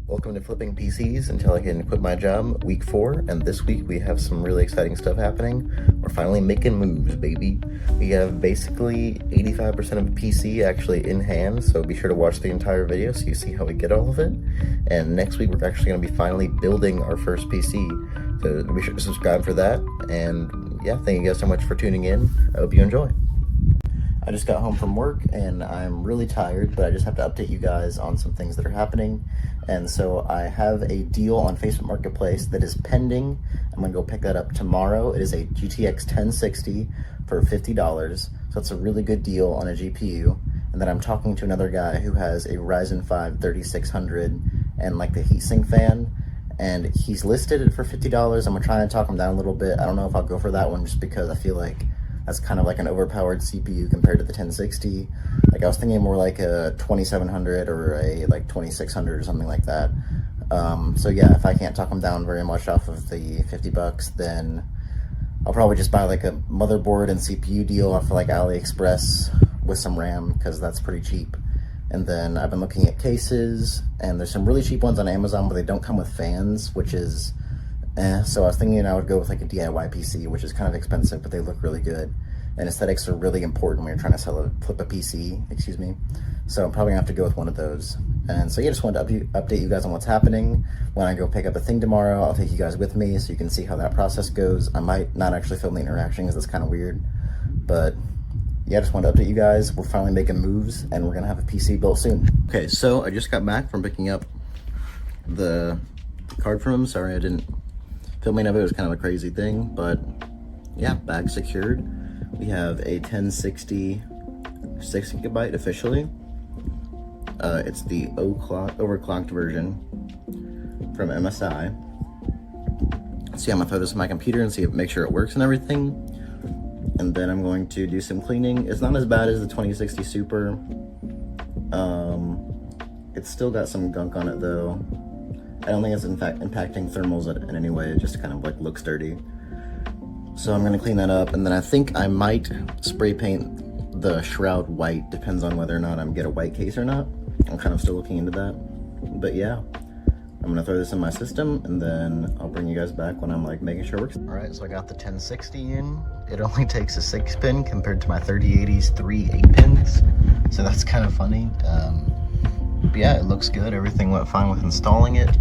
Welcome to Flipping PCs until I can quit my job, week 4, and this week we have some really exciting stuff happening. We're finally making moves, baby. We have basically 85% of a PC actually in hand, so be sure to watch the entire video so you see how we get all of it. And next week we're actually going to be finally building our first PC, so be sure to subscribe for that. And yeah, thank you guys so much for tuning in. I hope you enjoy. I just got home from work and I'm really tired, but I just have to update you guys on some things that are happening. And so I have a deal on Facebook Marketplace that is pending. I'm gonna go pick that up tomorrow. It is a GTX 1060 for $50. So that's a really good deal on a GPU. And then I'm talking to another guy who has a Ryzen 5 3600 and like the heatsink fan. And he's listed it for $50. I'm gonna try and talk him down a little bit. I don't know if I'll go for that one just because I feel like that's kind of like an overpowered CPU compared to the 1060. Like I was thinking more like a 2700 or a like 2600 or something like that. So yeah, if I can't talk them down very much off of the $50, then I'll probably just buy like a motherboard and CPU deal off of like AliExpress with some RAM, because that's pretty cheap. And then I've been looking at cases, and there's some really cheap ones on Amazon, but they don't come with fans, which is so I was thinking I would go with like a DIY PC, which is kind of expensive, but they look really good. And aesthetics are really important when you're trying to flip a PC, excuse me. So I'm probably gonna have to go with one of those. And so yeah, just wanted to update you guys on what's happening. When I go pick up a thing tomorrow, I'll take you guys with me so you can see how that process goes. I might not actually film the interaction because that's kind of weird. But yeah, just wanted to update you guys. We're finally making moves and we're gonna have a PC built soon. Okay, so I just got back from picking up the card from him. Sorry I didn't filming of it was kind of a crazy thing, but yeah, bag secured. We have a 1060 6GB officially. It's the overclocked version from MSI. So yeah, I'm gonna throw this on my computer and make sure it works and everything. And then I'm going to do some cleaning. It's not as bad as the 2060 Super. It's still got some gunk on it though. I don't think it's in fact impacting thermals in any way. It just kind of like looks dirty. So I'm gonna clean that up, and then I think I might spray paint the shroud white. Depends on whether or not I'm get a white case or not. I'm kind of still looking into that. But yeah, I'm gonna throw this in my system, and then I'll bring you guys back when I'm like making sure it works. All right, so I got the 1060 in. It only takes a 6-pin compared to my 3080's 3 8-pins. So that's kind of funny. But yeah, it looks good. Everything went fine with installing it.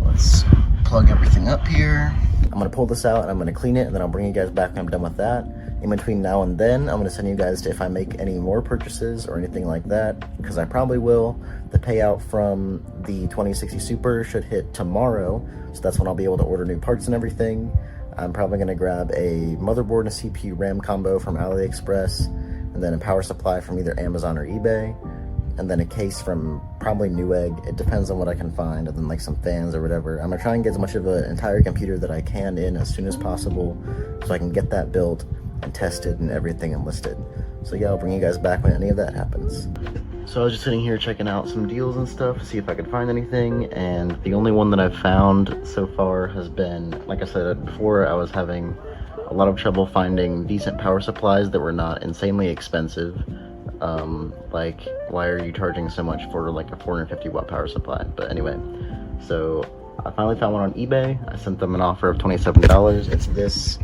Let's plug everything up here. I'm gonna pull this out and I'm gonna clean it, and then I'll bring you guys back when I'm done with that. In between now and then, I'm gonna send you guys to if I make any more purchases or anything like that, because I probably will. The payout from the 2060 Super should hit tomorrow, so that's when I'll be able to order new parts and everything. I'm probably gonna grab a motherboard and a CPU RAM combo from AliExpress, and then a power supply from either Amazon or eBay, and then a case from probably Newegg. It depends on what I can find, and then like some fans or whatever. I'm gonna try and get as much of an entire computer that I can in as soon as possible so I can get that built and tested and everything and listed. So yeah, I'll bring you guys back when any of that happens. So I was just sitting here checking out some deals and stuff to see if I could find anything, and the only one that I've found so far has been, like I said before, I was having a lot of trouble finding decent power supplies that were not insanely expensive. Like, why are you charging so much for like a 450 watt power supply? But anyway, so I finally found one on eBay. I sent them an offer of $27. It's this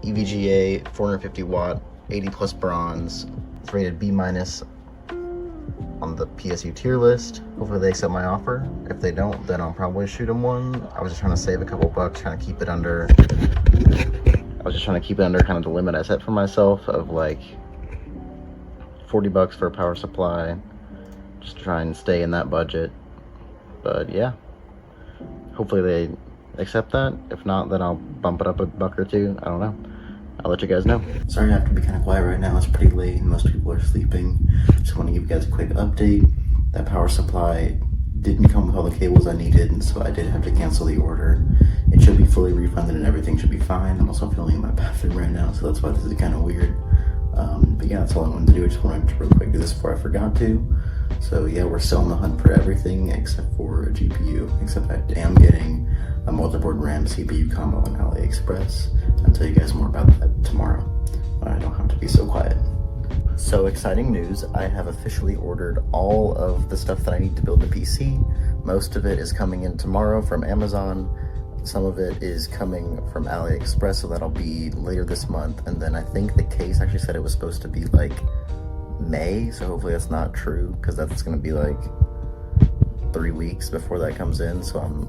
EVGA 450 watt 80 plus bronze. It's rated B- on the PSU tier list. Hopefully they accept my offer. If they don't, then I'll probably shoot them one. I was just trying to save a couple bucks, trying to keep it under kind of the limit I set for myself of like $40 for a power supply, just to try and stay in that budget. But yeah, hopefully they accept that. If not, then I'll bump it up a buck or two. I don't know. I'll let you guys know. Sorry I have to be kind of quiet right now. It's pretty late and most people are sleeping. Just want to give you guys a quick update. That power supply didn't come with all the cables I needed, and so I did have to cancel the order. It should be fully refunded and everything should be fine. I'm also filming in my bathroom right now, so that's why this is kind of weird. But yeah, that's all I wanted to do. I just wanted to real quick do this before I forgot to. So yeah, we're still on the hunt for everything except for a GPU, except I am getting a motherboard RAM CPU combo on AliExpress. I'll tell you guys more about that tomorrow. I don't have to be so quiet. So exciting news, I have officially ordered all of the stuff that I need to build the PC. Most of it is coming in tomorrow from Amazon. Some of it is coming from AliExpress, so that'll be later this month. And then I think the case actually said it was supposed to be like May, so hopefully that's not true, because that's going to be like 3 weeks before that comes in. So I'm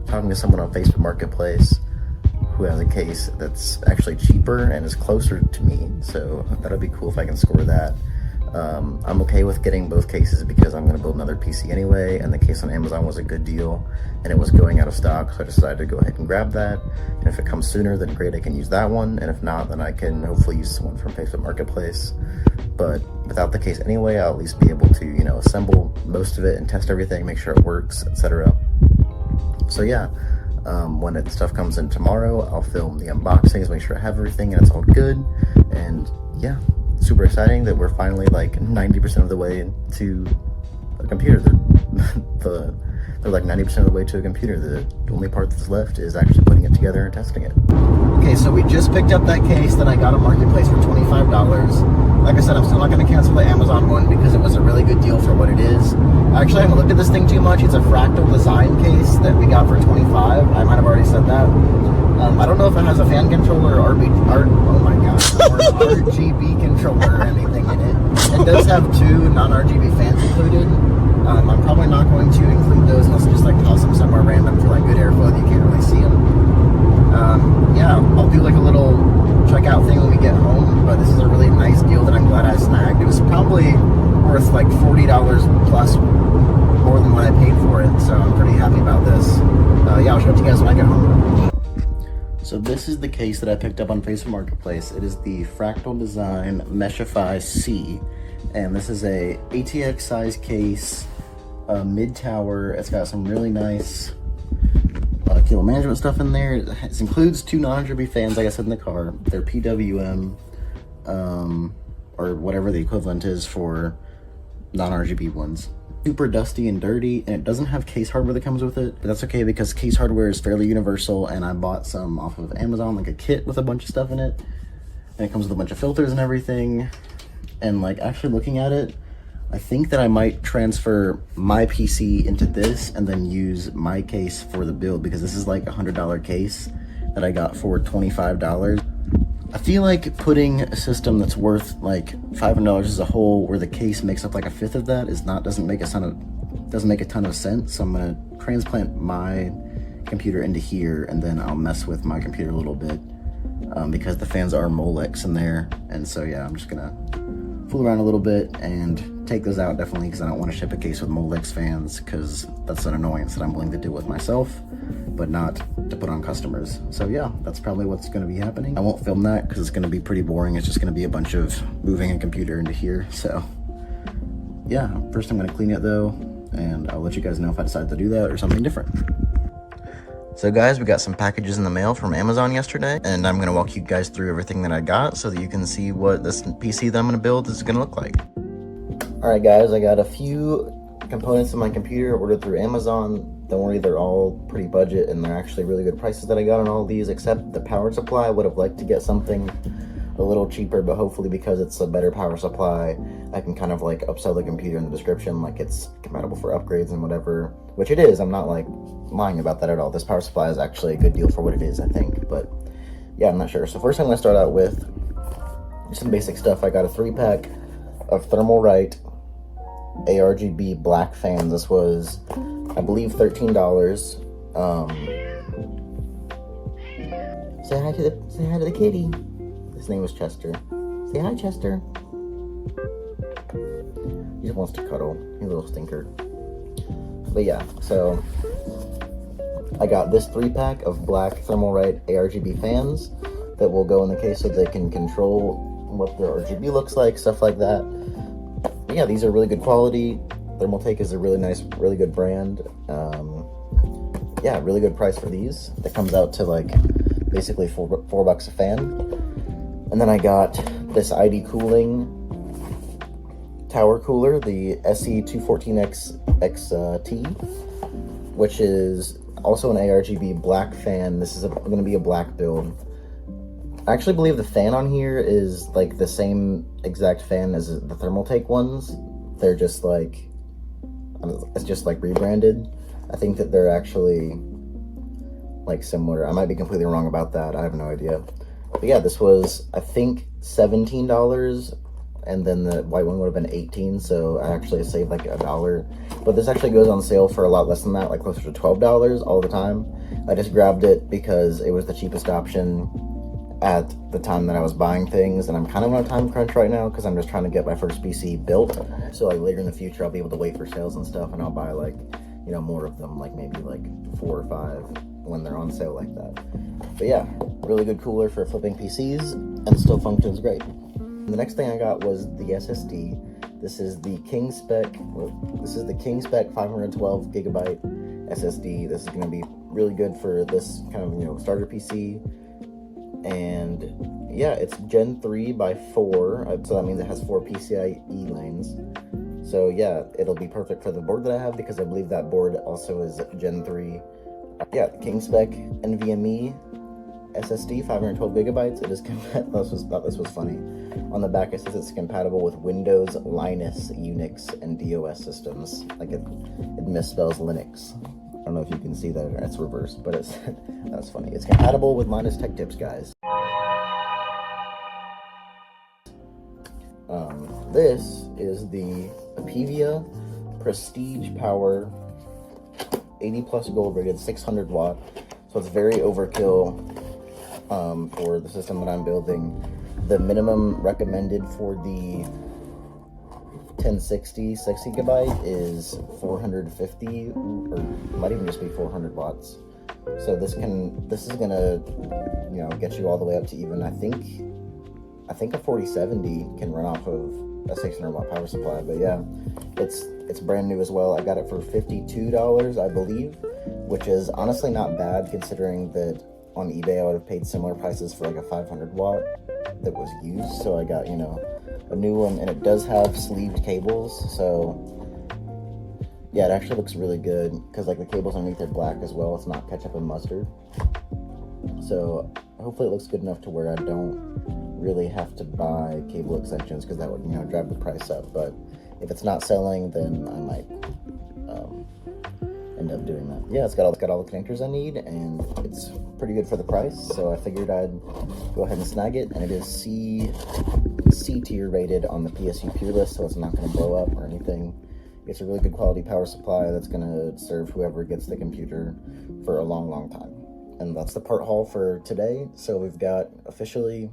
talking to someone on Facebook Marketplace who has a case that's actually cheaper and is closer to me, so that'll be cool if I can score that. I'm okay with getting both cases because I'm going to build another PC anyway, and the case on Amazon was a good deal and it was going out of stock, so I decided to go ahead and grab that. And if it comes sooner, then great, I can use that one, and if not, then I can hopefully use someone from Facebook Marketplace. But without the case anyway, I'll at least be able to, you know, assemble most of it and test everything, make sure it works, etc. So yeah, when that stuff comes in tomorrow, I'll film the unboxings, make sure I have everything and it's all good. And yeah, super exciting that we're finally like 90% of the way to a computer. They're like 90% of the way to a computer. The only part that's left is actually putting it together and testing it. Okay, so we just picked up that case that I got on Marketplace for $25. Like I said, I'm still not going to cancel the Amazon one because it was a really good deal for what it is. Actually, I haven't looked at this thing too much. It's a Fractal Design case that we got for $25. I might have already said that. I don't know if it has a fan controller or RGB controller or anything in it. It does have 2 non-RGB fans included. I'm probably not going to include those unless I just like toss them somewhere random for like good airflow that you can't really see them. Yeah, I'll do like a little checkout thing when we get home, but this is a really nice deal that I'm glad I snagged. It was probably worth like $40 plus more than what I paid for it, so I'm pretty happy about this. Yeah, I'll show it to you guys when I get home. So this is the case that I picked up on Facebook Marketplace. It is the Fractal Design Meshify C, and this is a ATX size case, mid-tower. It's got some really nice cable management stuff in there. It includes 2 non-RGB fans, like I said, in the car. They're PWM, or whatever the equivalent is for non-RGB ones. Super dusty and dirty, and it doesn't have case hardware that comes with it, but that's okay because case hardware is fairly universal, and I bought some off of Amazon, like a kit with a bunch of stuff in it, and it comes with a bunch of filters and everything. And like actually looking at it, I think that I might transfer my PC into this and then use my case for the build, because this is like a $100 case that I got for $25. I feel like putting a system that's worth like $500 as a whole, where the case makes up like a fifth of that, doesn't make a ton of sense. So I'm gonna transplant my computer into here, and then I'll mess with my computer a little bit, because the fans are Molex in there. And so yeah, I'm just gonna fool around a little bit and take those out definitely, because I don't want to ship a case with Molex fans, because that's an annoyance that I'm willing to deal with myself, but not to put on customers. So yeah, that's probably what's going to be happening. I won't film that because it's going to be pretty boring. It's just going to be a bunch of moving a computer into here. So yeah, first I'm going to clean it though, and I'll let you guys know if I decide to do that or something different. So guys, we got some packages in the mail from Amazon yesterday, and I'm going to walk you guys through everything that I got so that you can see what this PC that I'm going to build is going to look like. Alright guys, I got a few components of my computer ordered through Amazon. Don't worry, they're all pretty budget, and they're actually really good prices that I got on all these, except the power supply. I would have liked to get something a little cheaper, but hopefully because it's a better power supply, I can kind of like upsell the computer in the description like it's compatible for upgrades and whatever, which it is. I'm not like lying about that at all. This power supply is actually a good deal for what it is, I think, but yeah, I'm not sure. So first I'm going to start out with some basic stuff. I got a 3-pack of Thermalright ARGB black fans. This was, I believe, $13. Say hi to the kitty. His name was Chester. Say hi, Chester. He just wants to cuddle. He's a little stinker. But yeah, so I got this 3-pack of black Thermalright ARGB fans that will go in the case so they can control what the RGB looks like, stuff like that. But yeah, these are really good quality. Thermaltake is a really nice, really good brand. Yeah, really good price for these. That comes out to like basically $4 a fan. And then I got this ID Cooling tower cooler, the SE214X XT, which is also an ARGB black fan. This is going to be a black build. I actually believe the fan on here is like the same exact fan as the Thermaltake ones. They're just like, it's just like rebranded. I think that they're actually like similar. I might be completely wrong about that. I have no idea. But yeah, this was, I think, $17, and then the white one would have been 18, so I actually saved like $1. But this actually goes on sale for a lot less than that, like closer to $12 all the time. I just grabbed it because it was the cheapest option at the time that I was buying things, and I'm kind of on a time crunch right now because I'm just trying to get my first PC built. So like later in the future, I'll be able to wait for sales and stuff, and I'll buy like, you know, more of them, like maybe like 4 or 5 when they're on sale like that. But yeah, really good cooler for flipping PCs, and it still functions great. And the next thing I got was the SSD. This is the King Spec 512 gigabyte SSD. This is going to be really good for this kind of, you know, starter PC. And yeah, it's Gen 3 by 4, so that means it has 4 PCIe lanes. So yeah, it'll be perfect for the board that I have, because I believe that board also is Gen 3. Yeah, King Spec NVMe SSD, 512 gigabytes. It is thought this was funny. On the back it says it's compatible with Windows, Linux, Unix, and DOS systems. Like it misspells Linux. I don't know if you can see that, it's reversed, but that's funny. It's compatible with Linus Tech Tips, guys. This is the Apevia Prestige Power 80 plus gold rated 600 watt. So it's very overkill for the system that I'm building. The minimum recommended for the 1060 6 gigabyte is 450, or might even just be 400 watts. So this is gonna, you know, get you all the way up to even, I think a 4070 can run off of a 600 watt power supply. But yeah, it's brand new as well. I got it for $52, I believe, which is honestly not bad considering that on eBay I would have paid similar prices for like a 500 watt that was used. So I got, you know, a new one, and it does have sleeved cables. So yeah, it actually looks really good because like the cables underneath are black as well. It's not ketchup and mustard. So hopefully it looks good enough to where I don't really have to buy cable extensions, because that would, you know, drive the price up. But if it's not selling, then I might end up doing that. Yeah, it's got all the connectors I need, and it's pretty good for the price. So I figured I'd go ahead and snag it, and it is C tier rated on the PSU Pure list, so it's not going to blow up or anything. It's a really good quality power supply that's going to serve whoever gets the computer for a long, long time. And that's the part haul for today. So we've got officially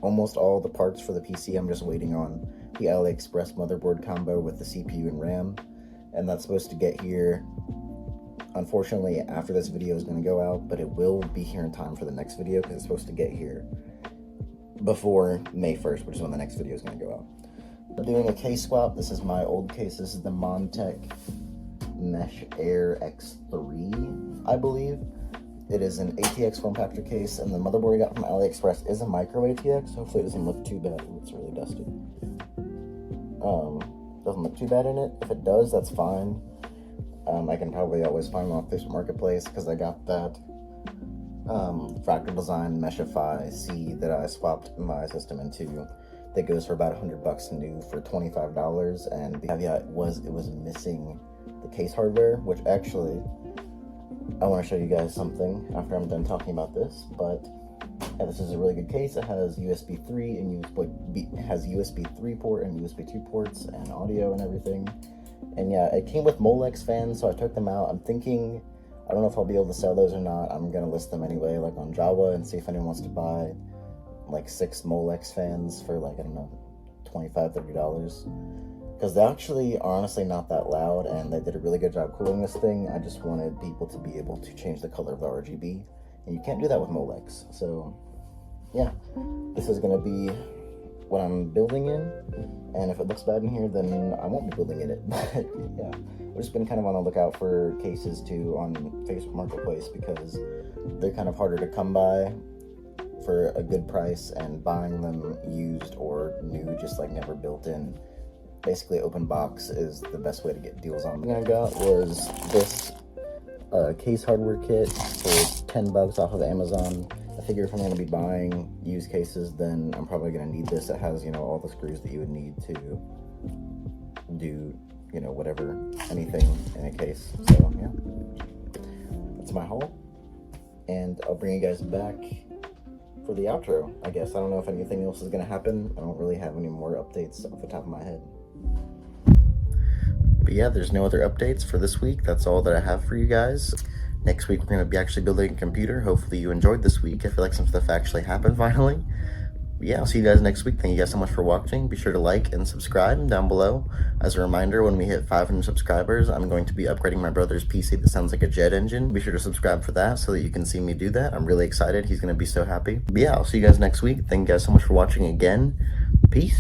almost all the parts for the PC. I'm just waiting on the AliExpress motherboard combo with the CPU and RAM, and that's supposed to get here, unfortunately, after this video is going to go out, but it will be here in time for the next video because it's supposed to get here before May 1st, which is when the next video is going to go out. I'm doing a case swap. This is my old case. This is the Montech Mesh Air X3, I believe. It is an ATX form factor case, and the motherboard I got from AliExpress is a micro ATX. Hopefully it doesn't look too bad. Ooh, it's really dusty. Doesn't look too bad in it. If it does, that's fine. I can probably always find one off Facebook Marketplace because I got that Fractal Design Meshify C that I swapped my system into. That goes for about $100 new for $25, and the caveat was it was missing the case hardware, which actually I want to show you guys something after I'm done talking about this. But yeah, this is a really good case. It has USB 3 and USB 3 port and USB 2 ports and audio and everything. And yeah, it came with Molex fans, so I took them out. I'm thinking, I don't know if I'll be able to sell those or not. I'm gonna list them anyway, like on Java, and see if anyone wants to buy like 6 Molex fans for like, I don't know, $25-$30. Because they actually are honestly not that loud, and they did a really good job cooling this thing. I just wanted people to be able to change the color of the RGB, and you can't do that with Molex. So yeah, this is going to be what I'm building in, and if it looks bad in here, then I won't be building in it. But yeah, I've just been kind of on the lookout for cases too on Facebook Marketplace, because they're kind of harder to come by for a good price, and buying them used or new, just like never built in, basically open box, is the best way to get deals on. The thing I got was this case hardware kit for $10 off of Amazon. I figure if I'm going to be buying used cases, then I'm probably going to need this. It has, you know, all the screws that you would need to do you know, whatever, anything in a case. So yeah, that's my haul, and I'll bring you guys back for the outro, I guess. I don't know if anything else is gonna happen. I don't really have any more updates off the top of my head. But yeah, there's no other updates for this week. That's all that I have for you guys. Next week, we're going to be actually building a computer. Hopefully you enjoyed this week. I feel like some stuff actually happened finally. But yeah, I'll see you guys next week. Thank you guys so much for watching. Be sure to like and subscribe down below. As a reminder, when we hit 500 subscribers, I'm going to be upgrading my brother's PC that sounds like a jet engine. Be sure to subscribe for that so that you can see me do that. I'm really excited. He's going to be so happy. But yeah, I'll see you guys next week. Thank you guys so much for watching again. Peace.